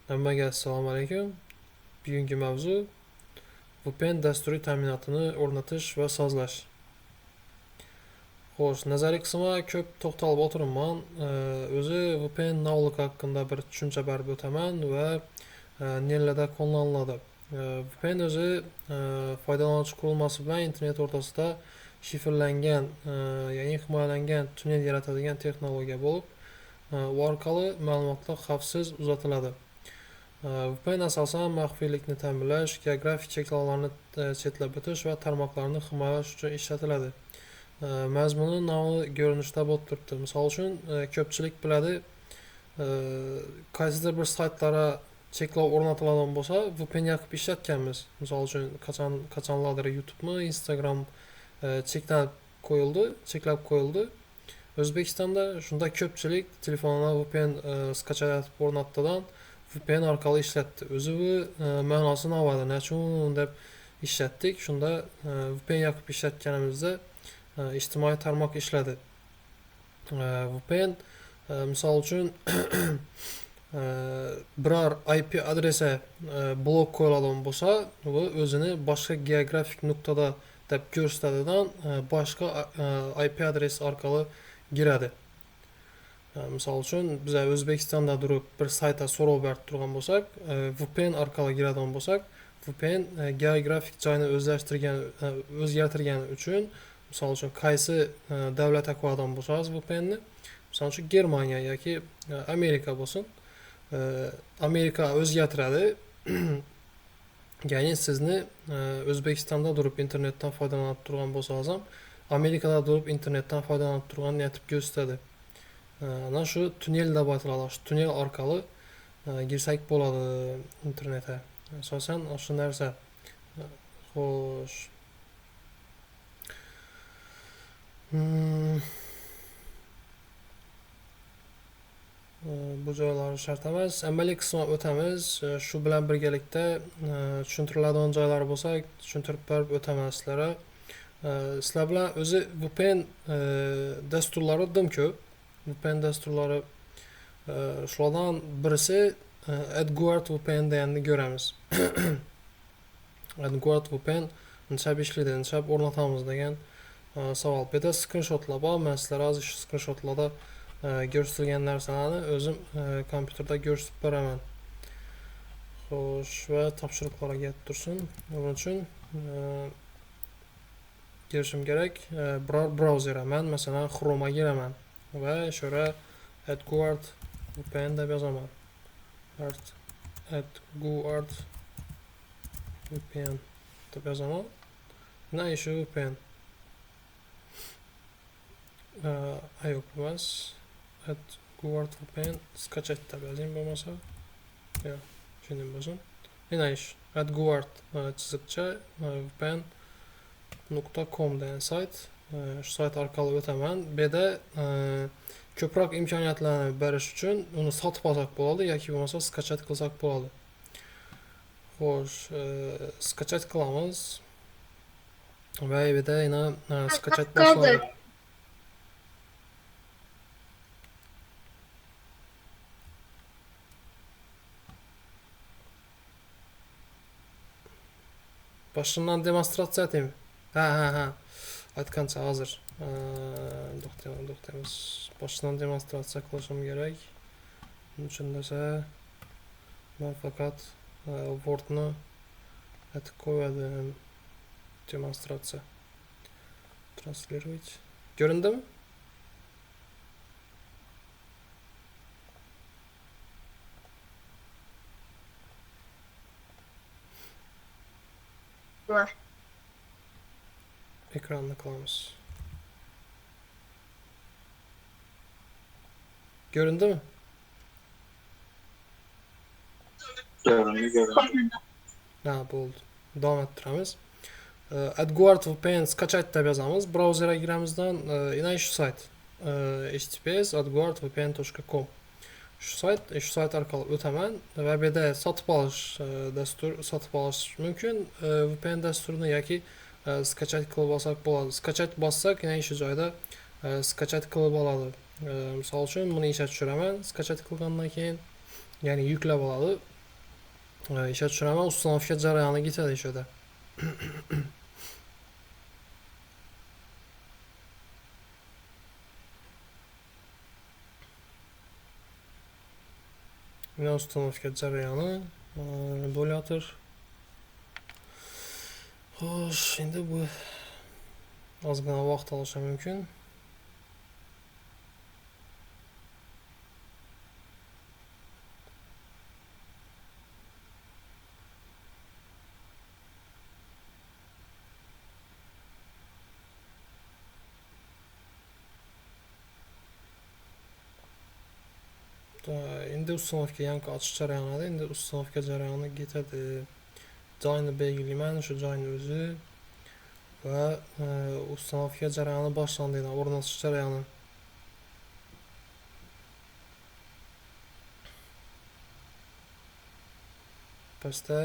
Hammaga assalomu alaykum. Bugungi mavzu VPN dasturiy ta'minotini o'rnatish va sozlash. Xo'sh, nazariy qismga ko'p to'xtalib o'tiribman. O'zi VPN navligi haqida bir tushuncha berib o'taman va nelarda qo'llaniladi. VPN o'zi foydalanuvchi qurilmasi bilan internet o'rtasida shifrlangan, ya'ni himoyalangan tunnel yaratadigan texnologiya bo'lib, u orqali ma'lumotlar xavfsiz uzatiladi. VPN asosan maxfiylikni ta'minlash, geografik cheklovlarni chetlab o'tish va tarmoqlarni himoyalash uchun ishlatiladi. Mazmuni nomi ko'rinishda bo'lib turibdi. Misol uchun, ko'pchilik biladi, qaysidir bir saytlarga cheklov o'rnatiladigan bo'lsa, VPN yoqib ishlatganmiz. Misol uchun, qachonlardir YouTube'mi, Instagram cheklab qo'yildi. O'zbekistonda shunda ko'pchilik telefonga VPN skachayatib o'rnatdidan VPN orqali ishlatdi. O'zi bu ma'nosi navadi, nachun deb ishlatdik. Shunda VPN yoqib ishlatganimizda ijtimoiy tarmoq ishladi. VPN misol uchun biror IP adresi blok qo'yiladigan bo'lsa, u o'zini boshqa geografik nuqtada deb ko'rsatadidan boshqa IP adresi orqali giradi. Misol uchun biz O'zbekistonda turib bir saytga so'rov berib turgan bo'lsak, VPN orqali giradigan bo'lsak, VPN geografik joyni o'zgartirgani uchun, misol uchun qaysi davlatga qo'yadigan bo'lsangiz VPNni, misol uchun Germaniya yoki Amerika bo'lsin, Amerika o'zgartiradi. Ya'ni sizni O'zbekistonda turib internetdan foydalanib turgan bo'lsangiz ham, Amerikada turib internetdan foydalanib turganini aytib ko'rsatadi. Ana shu tunnel deb ataladi. Shu tunnel orqali girsak bo'ladi internetga. Asosan shu narsa. Xo'sh. Bu joylar shart emas. Amaliy qismga o'tamiz. Shu bilan birgalikda tushuntiriladigan joylar bo'lsa, tushuntirib berib o'taman sizlarga. Sizlar bilan o'zi VPN dasturlari dim ko'p. VPN dasturlari shulardan birisi AdGuard VPN deganni ko'ramiz. AdGuard VPN nechab ishlaydi, nechab o'rnatamiz degan savol. Bu yerda skrinshotlar bor. Men sizlarga hozir shu skrinshotlarda ko'rsatilgan narsalarni o'zim kompyuterda ko'rsatib beraman. Xo'sh, va topshiriqlarga yetib tursin. Buning uchun girishim kerak. Biror brauzerga, men masalan Chrome'a giraman va shura AdGuard VPN deb yozaman. AdGuard VPN deb yozaman. Mana shu VPN. Yo'q emas. AdGuard VPN skachat deb yozing bo'lmasa. Yo'q, shunday bo'lsin. Mana shu AdGuard chiziqcha VPN.com degan sayt. Shu sayt orqali o'taman. Bu yerda ko'proq imkoniyatlarni berish uchun uni sotib olsak bo'ladi yoki bo'lmasa skachat qilsak bo'ladi. Xo'sh, skachat qilamiz. Va bu yerda yana skachat boshlanadi. Başından demonstratsiya etayım. Ha. Aytgancha hozir. To'xtaymiz. Başından demonstratsiya qilishim kerak. Buning uchun desa, men faqat Word'ni aytib qo'yadim. Demonstratsiya. Translировать. Ko'rindimi? Var. Ekranını qilamiz. Göründü mü? Göründü. Ha, bo'ldi. Davom ettiramiz. AdGuard VPN skachat deb yozamiz. Brauzerga giramizdan yana shu sayt. https adguardvpn.com. Shu sayt orqali o'taman va bu yerda sotib olish mumkin. VPN dasturini yoki skachat qilib olsak bo'ladi. Skachat bossak, yana shu joyda skachat qilib oladi. Misol uchun buni ishga tushiraman. Skachat qilgandan keyin, ya'ni yuklab oladi. işe tushiraman, ustanovka jarayoni ketadi ishida. Mana ustanovka jarayoni bo'layotir. Xo'sh, endi bu ozgina vaqt olishi mumkin. Endi ustanovka yangi ochish jarayonida, endi ustanovka jarayoni ketadi. Joyni belgilayman, shu joyni o'zi va ustanovka jarayoni boshlandi, o'rnatish jarayoni. Pastda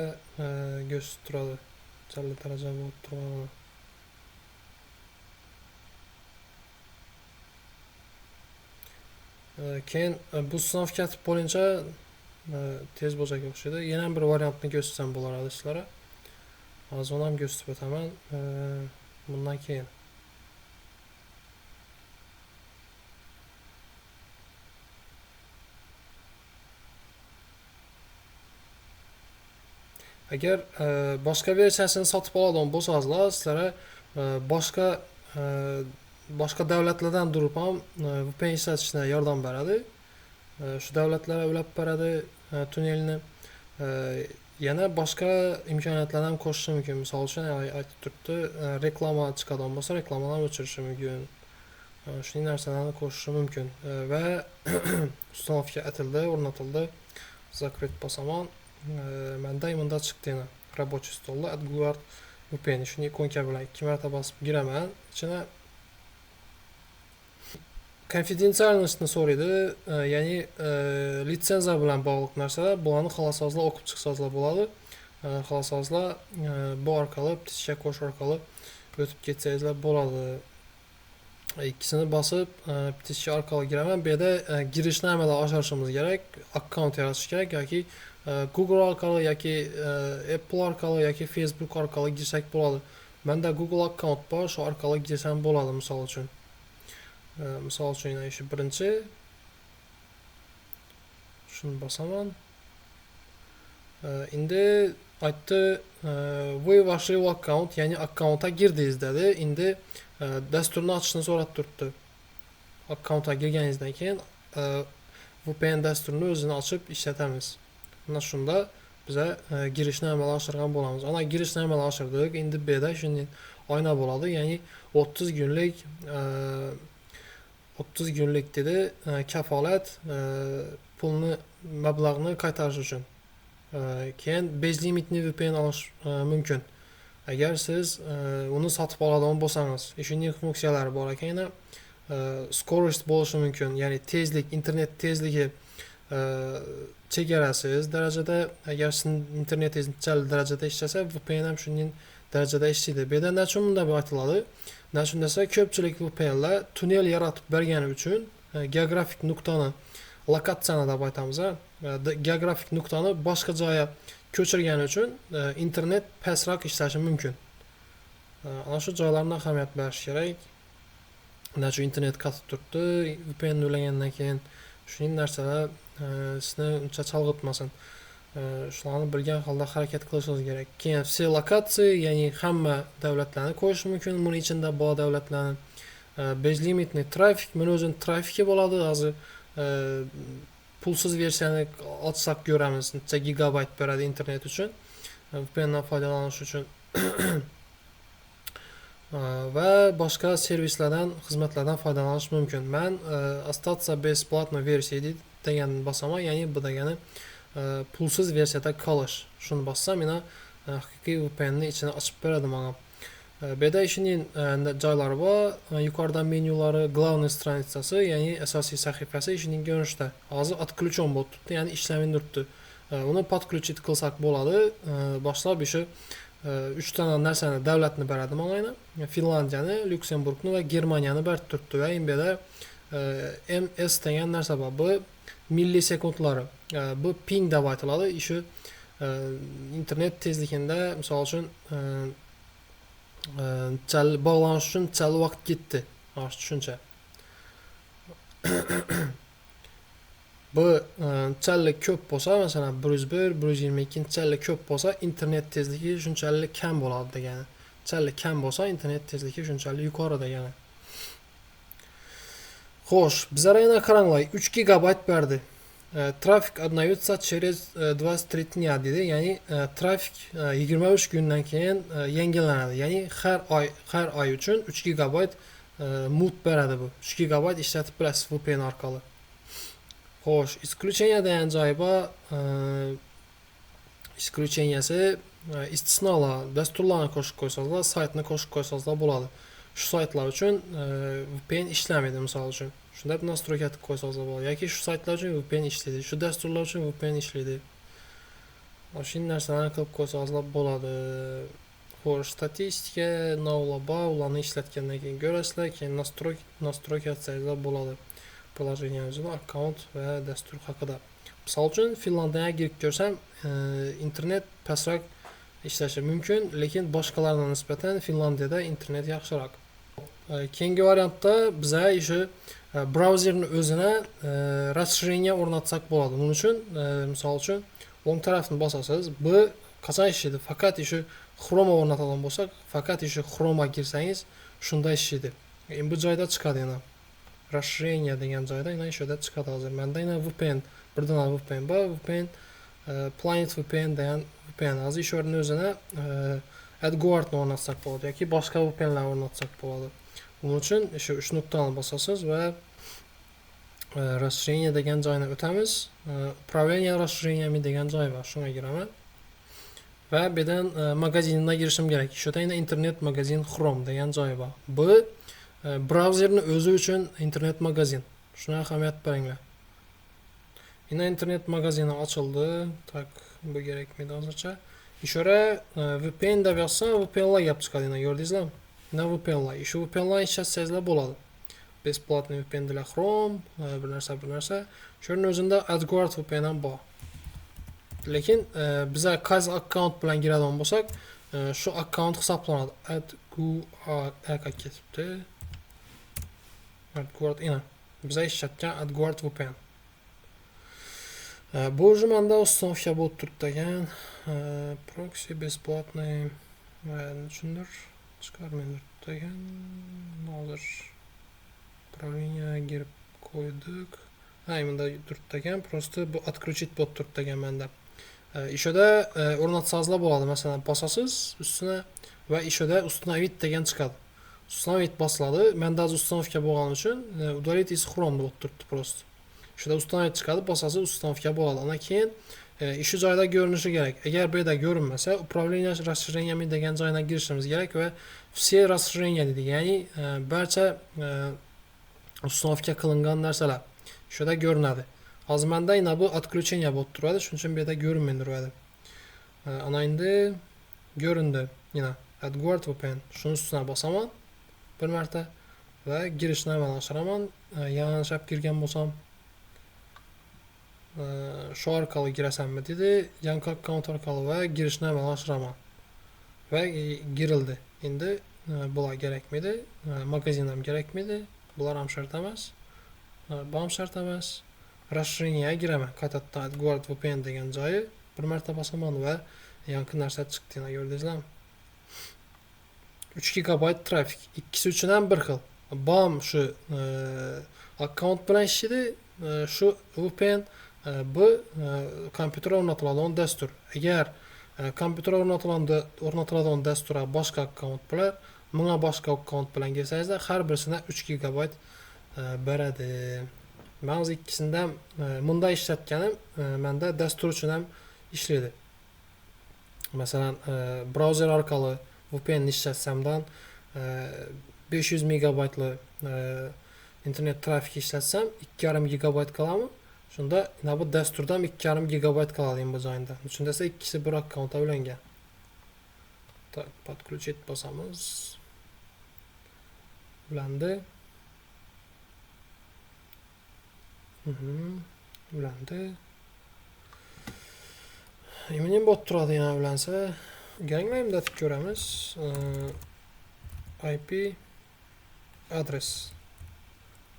ko'rsatib turadi, chala daraja bo'lib turadi. Keyin bu ustanovka tip bo'yicha tez bo'lsak o'xshaydi. Yana bir variantni ko'rsatsam bo'lardi sizlarga. Hozir uni ham ko'rsatib o'taman. Bundan keyin agar boshqa versiyasini sotib oladigan bo'lsangizlar, sizlarga boshqa davlatlardan turib ham VPN ishlatishga yordam beradi. Shu davlatlarga ulab beradi tunnelni. Yana boshqa imkoniyatlarni ham qo'shishi mumkin. Misol uchun aytib turibdi, reklama chiqadigan bo'lsa, reklamalarni o'chirishi mumkin. Shunday narsalarni qo'shishi mumkin. Va ustanovka etildi, o'rnatildi. Zakrit bosaman. Menda bunda chiqdi yana. Рабочий stolda AdGuard VPN. Shuni ikonka bilan 2 marta bosib giraman. Ichine konfidensiallikni so'raydi, ya'ni litsenziya bilan bog'liq narsalar. Bularni xohlasangizlar o'qib chiqsangizlar bo'ladi. Xohlasangizlar bu orqali bitishga qo'sh orqali o'tib ketsangizlar bo'ladi. Ikkisini bosib bitishga orqali giraman. Bu yerda girishni amalga oshirishimiz kerak, akkaunt yaratish kerak yoki Google orqali yoki Apple orqali yoki Facebook orqali girsak bo'ladi. Menda Google akkaunt bor, shu orqali girsam bo'ladi misol uchun. Misol uchun shu birinchi shuni bosaman. Endi aytdi вы вошли в аккаунт, ya'ni akkauntga girdingiz dedi. Endi dasturni ochishni so'rab turibdi. Akkauntga girganingizdan keyin VPN dasturini o'zini ochib ishlatamiz. Mana shunda biza girishni amalga oshirgan bo'lamiz. Ana girishni amalga oshirdik. Endi bu yerda shunday oyna bo'ladi, ya'ni 30 kunlik dedi kafolat pulni mablag'ni qaytarish uchun. Keyin bezlimitli VPN olish mumkin. Agar siz uni sotib oladigan bo'lsangiz, shunday funksiyalari bor ekan. Skorost bo'lishi mumkin, ya'ni tezlik, internet tezligi chegarasiz darajada, agar sizning internetingiz chal darajada ishlasa, VPN ham shunday darajada ishlaydi. Bu yerda nechun bunda aytiladi? Nechun desa, ko'pchilik VPNlar tunnel yaratib bergani uchun geografik nuqtani, lokatsiyani deb aytamiz, geografik nuqtani boshqa joyga ko'chirgani uchun internet pastroq ishlashi mumkin. Ana shu joylarga ahamiyat berish kerak. Nechun internet qatib turibdi, VPN ulagandan keyin shunday narsalar sizni uncha chalg'itmasin. Shularni bilgan holda harakat qilishingiz kerak. Keyin все lokatsiya, ya'ni hamma davlatlarni qo'yish mumkin. Buning ichida bor davlatlarni bezlimitli trafik, men o'zim trafiki bo'ladi. Hozir pulsiz versiyani ochsak ko'ramiz, necha gigabayt beradi internet uchun. VPN dan foydalanish uchun va boshqa servislardan, xizmatlardan foydalanish mumkin. Men остаться бесплатно versiya deganni bosaman, ya'ni bu degani pulsiz versiyada qolish. Shuni bossam, meni haqiqiy VPNni ichini ochib beradi menga. Bu yerda ishning joylari bor. Yuqorida menyulari, главный stranitsasi, ya'ni asosiy sahifasi ishning ko'rinishda. Hozir отключен bo'lib turibdi, ya'ni ishlamay turibdi. Uni podключить qilsak bo'ladi. Boshlab shu 3 ta narsani davlatni beradi menga. Finlandiyani, Lyuksemburgni va Germaniyani berib turibdi va bu yerda MS degan narsa bor. Bu millisekundlari. Bu ping deb aytiladi. Shu internet tezligində misal üçün bağlanış üçün cəli vaxt getdi. Aş düşüncə. Bu cəlli köp bolsa, məsələn 101, 122 cəlli köp bolsa, internet tezligi şunçəli kəm boladı degəni. Cəlli kəm bolsa, internet tezligi şunçəli yuqarı degəni. Xoş, bizlərə yana qaranlay 3 GB berdi. Trafik odnayutsa через 23 dня dedi. Yəni trafik 23 gündən keyin yengilənədi. Yəni hər ay üçün 3 GB mut berədi bu. 3 GB işlətib biləsiz VPN arqalı. Xoş, исключение degan joyba исключениесі istisnalar, dasturlarını qoşub qoysanızlar, saytını qoşub qoysanızlar boladı. Şu saytlar üçün VPN işləmir misal üçün. Şunda bir настройка qoysanızlar boladı. Ya ki şu saytlar üçün VPN işlədi, şu dasturlar üçün VPN işlədi. Şimdi nərsələrini qılıb qoysanızlar boladı. Xoş, statistika, navlaba, ulanı işlətkəndən keyin görəsizlər ki, настройка etsəydilər boladı. Приложениемizin akkaunt və dəstur haqqında. Misal üçün Finlandiyaya girib görsəm, internet pəsraq işləşir mümkün, lakin başqalarına nisbətən Finlandiyada internet yaxşıraq. Keyingi variantda bizə işi browserin özünə расширение ornatsaq boladı. Bunun üçün misal üçün onun tərəfini basasınız. Bu qaçan işidir. Fakat işi Chrome ornatalım bolsaq, fakat işi Chrome'a girsəniz, şunda işidir. Bu joyda çıxadı yana. Расширение degan joyda yana işoda çıxadı hazır. Məndə yana VPN, buradan VPN var, VPN Planet VPN degan VPN hazır işoranın özünə AdGuard ornatsaq boladı. Yoki başqa VPN'lər ornatsaq boladı. Bunun üçün işi 3 nöqtəni basasınız və расширение degan joyuna ötəmiz. Управление расширениями degan joy var. Şuna girəmən. Və birdən magazinına girişim gerek. Şurada yine internet magazin Chrome degan joy var. Bu browserin özü üçün internet magazin. Şuna əhəmiyyət veringlər. Yine internet magazini açıldı. Tak, bu gerekmedi azıca. İşora VPN de yazsan VPN'la yap çıxadı yine gördünüzlər mi? Yine VPN'la. İşi VPN'la işlətsəzlər boladı. Besplatный VPN для Chrome, bir нәрsə. Şunun özündə AdGuard VPN-ən bax. Lakin bizə qaysı akkaunt bilan girədən bolsaq, şu akkaunt hesablanır. AdGuard ketibdi. AdGuard yine bizə işlətgən AdGuard VPN. Bu уже məndə установка болып тұрды деген. Proxy бесплатный düşündür. Çıxarmayın деген. Hazır. Управление girib koyduk. Həymində durdu деген. Просто bu отключить bot durdu деген məndə. İşədə ornatsazlar boladı. Məsələn, basasız üstünə və işədə установить деген çıxadı. Установить basıladı. Məndə az установка bolğan üçün удалить из Chrome bot durdu просто. İşədə установить çıxadı, basası установка boladı. Ona keyin işi joyda görünüşü gerek. Eğer belə görünməsə, управление расширениями degan joyuna girişimiz gerek və все расширения dedik. Yəni bərçə установка qılınğan nərsələr şurada görünədi. Az məndə yine bu отключение bot durardı. Şunun üçün belə görünmür durardı. Ana indi göründü yine. AdGuard VPN. Şunun üstünə basaman bir mərtə və girişinə mən açıraman. Yanlışab girgən bolsam şu arkalı girəsənmi dedi. Yanka account arkalı və girişinə mən açıraman. Və girildi. İndi bula gerekmedi. Magazinəm gerekmedi. Bunlar ham şart emas. Bam şart emas. Расширениеyə girəmən. Qaytadan AdGuard VPN degan joyi bir mərtə basaman və yankı нәрsə çıxdığını gördünüzlər. 3 GB trafik. İkisi üçün həm bir xil. Bam şu account bilan işləyir. Şu VPN bu kompüterə ornatılan dəstur. Əgər kompüterə ornatılan dəstura başqa account bilan, buna başqa account bilan girsəniz də hər birisinə 3 GB bərədi. Mən az ikisində bunda işlətkənim məndə dəstur üçün həm işləyir. Məsələn, browser arqalı VPN işlətsəmdən 500 MB-lı internet trafik işlətsəm 2,5 GB qalamı. Şunda yine bu dəsturdan 2,5 GB qalayım bu joyunda. Üçündəsə ikisi bir akkaunt'a bölünген. Tak, подключить basamız. Ulandı. Ulandı. Eminim bot turadi yana bilansa. Ganglayimda tik ko'ramiz. IP adres.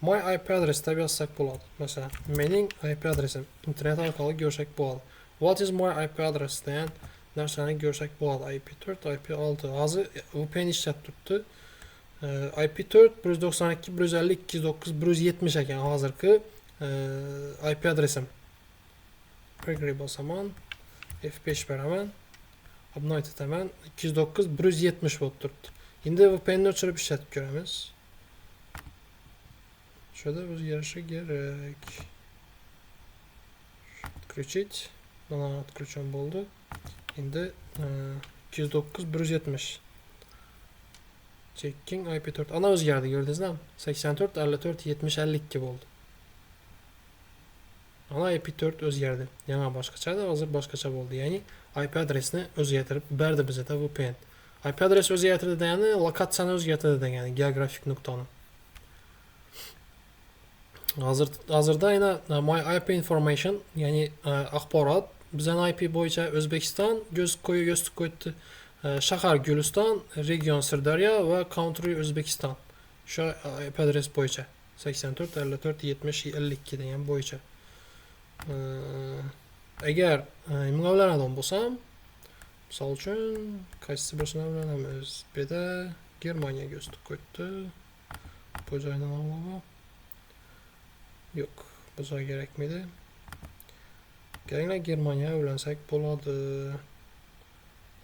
My IP adres deb yozsak bo'ladi. Masalan, mening IP adresim internet orqali ko'rsak bo'ladi. What is my IP address degan narsani ko'rsak bo'ladi. IP4, IP6. Hozir VPN ishlatib turibdi. IP4 192 150 209 170 ekan hozirgi IP adresim. Agree bosaman. F5 beraman. Update etaman. 209 170 bo'lib turibdi. Endi VPNni o'chirib ishlatib ko'ramiz. Şurada o'zgarishi kerak. Отключить. Mana отключен bo'ldi. Endi 209 170. Checking IP4. Ana o'zgardi, ko'rdingizmi? 84 54 70 52 bo'ldi. Ana IP4 o'zgardi. Yana boshqacha, hozir boshqacha bo'ldi. Ya'ni IP adresini o'zgartirib berdi bizga VPN. IP adres o'zgartirdi degani lokatsiyani o'zgartirdi degani, geografik nuqtani. Hozirda yana my IP information, ya'ni axborot bizning IP bo'yicha O'zbekiston, ko'z qo'ydi. Shahar Guliston, region Sirdaryo va country O'zbekiston. Shu IP adres bo'yicha 84 54 70 52 degan bo'yicha. Agar imzolanadigan bo'lsam, misol uchun qaysi birini imzolaymiz? Bu yerda Germaniya ko'z qo'ydi. Bu joydan olib yo'q, bu joy kerakmidi? Kelinglar Germaniya ulansak bo'ladi.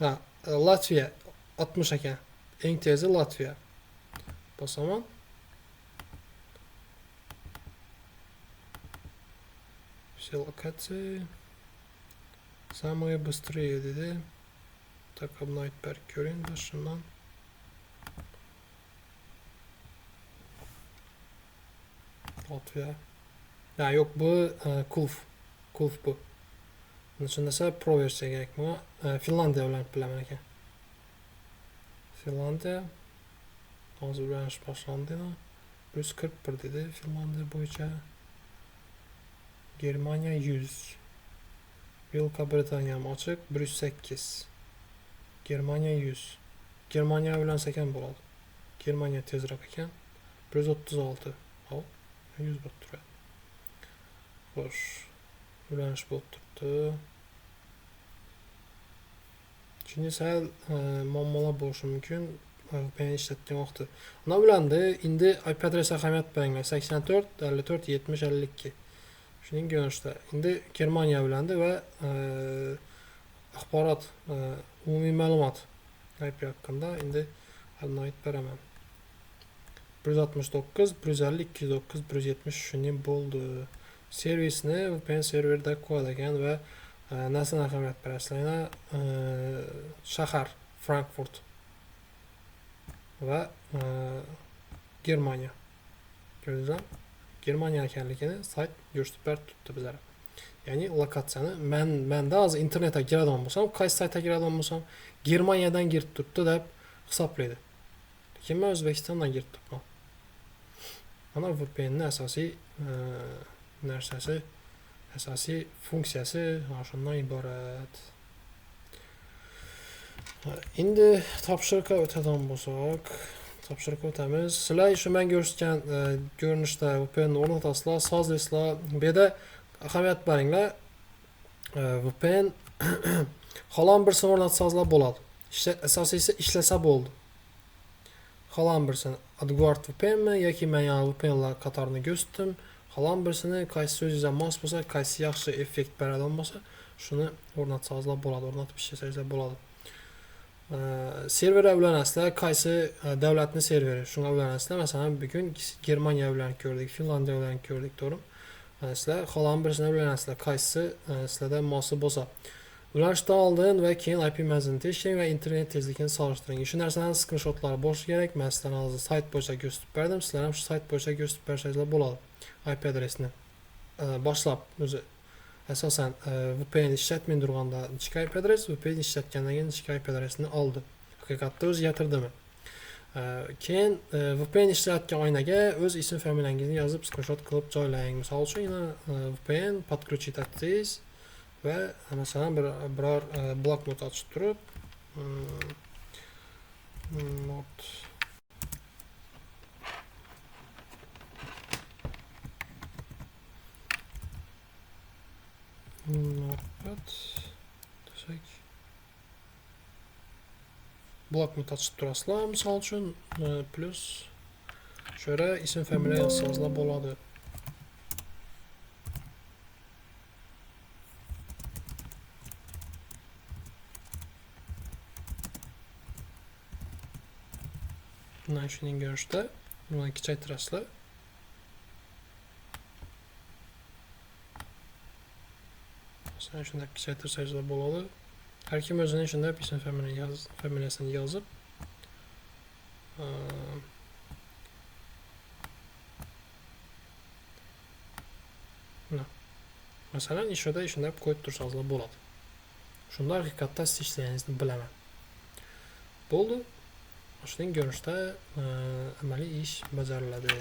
Ha, Latviya 60 ekan. Eng tezi Latviya. Bosaman. Все локации. Самые быстрые dedi. Так, обновить перекурин başından. Latviya. Ya yok, bu Kulf. Kulf bu. Bunun için ise Pro versiya gerek mi? Finlandiya bilan bilaman ekan. Finlandiya. Hozir o'rganish boshlandi. 141 dedi Finlandiya bo'yicha. Germaniya 100. Velika Britaniya ochiq 108. Germaniya 100. Germaniya ulansak ham bo'ladi. Germaniya tezroq ekan. 136. Hop. 100 bo'lib turadi. Xo'sh. Ulanish bo'lib turibdi. Shunday sal muammolar bo'lishi mumkin. VPN ishlatgan vaqtda. Nima ulandi? Endi IP adresi ahamiyat beringlar. 84 54 70 52. Shuning ko'rinishda. Endi Germaniya ulandi va axborot, umumiy ma'lumot IP haqida endi aniqlik beraman. 169 150 209 170 shuning bo'ldi. Servisni VPN serverda qo'yadigan va narsani ahamiyat berasizlar. Shahar Frankfurt va Germaniya. Ko'rdingizmi? Germaniya ekanligini sayt ko'rsatib beribdi bizlarga. Ya'ni lokatsiyani menda hozir internetga kiradigan bo'lsam, qaysi saytga kiradigan bo'lsam, Germaniyadan kirib turibdi deb hisoblaydi. Lekin men O'zbekistondan kirib turibman. Mana VPNning asosiy narsasi, asosiy funksiyasi shundan iborat. Endi topshiriqqa o'tadigan bo'lsak, topshiriqqa o'tamiz. Sizlar shu men ko'rsatgan ko'rinishda VPN o'rnatasizlar, sozlaysizlar. Bu yerda ahamiyat beringlar. VPN xohlon birsini o'rnatsangizlar bo'ladi. Asosiysi ishlasa bo'ldi. Xohlon birsini AdGuard VPNmi yoki men yana VPNlar qatorini ko'rsatdim. Xohlon birsini qaysi o'zingizga mos bo'lsa, qaysi yaxshi effekt beradigan bo'lsa, shuni o'rnatsangizlar bo'ladi, o'rnatib ishlasangizlar bo'ladi. Serverga ulanasizlar, qaysi davlatning serveri, shunga ulanasizlar. Masalan, bugun Germaniya bilan ko'rdik, Finlandiya bilan ko'rdik, to'g'rimi? Sizlar xohlon birsini ulanasizlar, qaysi sizlarda mosi bo'lsa. Ulanishdan oldin va keyin IP manzilini tekshirang va internet tezligini solishtiring. Shu narsalarning screenshotlari bo'lishi kerak. Men sizlarga hozir sayt bo'yicha ko'rsatib berdim. Sizlar ham shu sayt bo'yicha ko'rsatib bersangizlar bo'ladi. IP adresini boshlab o'zi asosan VPN ishlatmay turganda ichki IP adres, VPN ishlatgandan keyin ichki IP adresini oldi. Haqiqatda o'zgartirdimi? Keyin VPN ishlatgan oynaga o'z ism familiyangizni yozib screenshot qilib joylang. Misol uchun VPN подключить etdingiz va masalan biror bloknot ochib turib not notepad desak, bloknot ochib turasizlar misol uchun, plus şöyle isim familiya yozsanızlar bo'ladi. Bundan shuning görüşdə bunu kichaytirasizlar. Masalan, shunday kichaytirsangizlar bo'ladi. Har kim o'zining shunday isim familiyasini yozib, masalan, ishida shunday qo'yib tursangiz bo'ladi. Shunda haqiqatda siz ishlaganligingizni bilaman. Bo'ldi. Shuning görüşdə amaliy ish bajariladi.